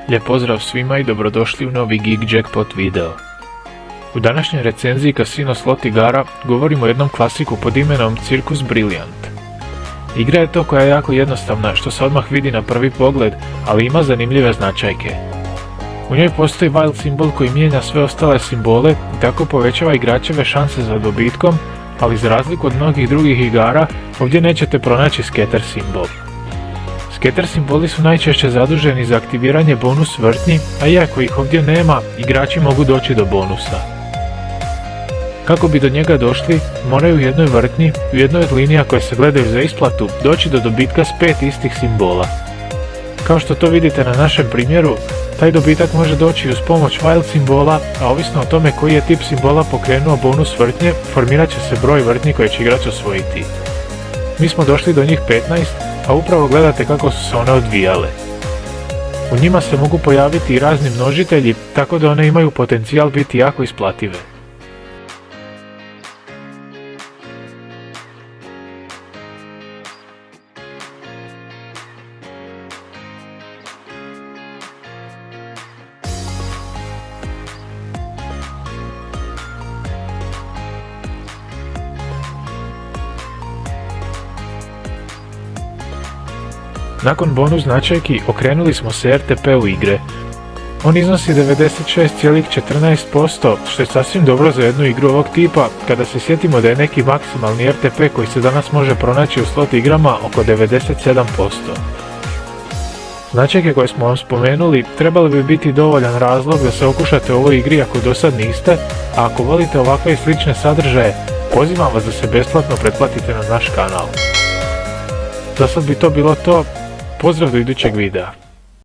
Lijep pozdrav svima i dobrodošli u novi Geek Jackpot video. U današnjoj recenziji Casino Slot igara govorimo o jednom klasiku pod imenom Circus Brilliant. Igra je to koja je jako jednostavna što se odmah vidi na prvi pogled, ali ima zanimljive značajke. U njoj postoji wild simbol koji mijenja sve ostale simbole i tako povećava igračeve šanse za dobitkom, ali za razliku od mnogih drugih igara, ovdje nećete pronaći scatter simbol. Scatter simboli su najčešće zaduženi za aktiviranje bonus vrtnji, a iako ih ovdje nema, igrači mogu doći do bonusa. Kako bi do njega došli, moraju u jednoj vrtnji, u jednoj od linija koje se gledaju za isplatu, doći do dobitka s 5 istih simbola. Kao što to vidite na našem primjeru, taj dobitak može doći uz pomoć wild simbola, a ovisno o tome koji je tip simbola pokrenuo bonus vrtnje, formirat će se broj vrtnji koje će igrač osvojiti. Mi smo došli do njih 15, a upravo gledate kako su se one odvijale. U njima se mogu pojaviti i razni množitelji, tako da one imaju potencijal biti jako isplative. Nakon bonus značajki okrenuli smo se RTP-u igre. On iznosi 96,14%, što je sasvim dobro za jednu igru ovog tipa, kada se sjetimo da je neki maksimalni RTP koji se danas može pronaći u slot igrama oko 97%. Značajke koje smo vam spomenuli trebali bi biti dovoljan razlog da se okušate u ovoj igri ako do sad niste, a ako volite ovakve i slične sadržaje, pozivam vas da se besplatno pretplatite na naš kanal. Za sad bi to bilo to. Pozdrav do idućeg videa.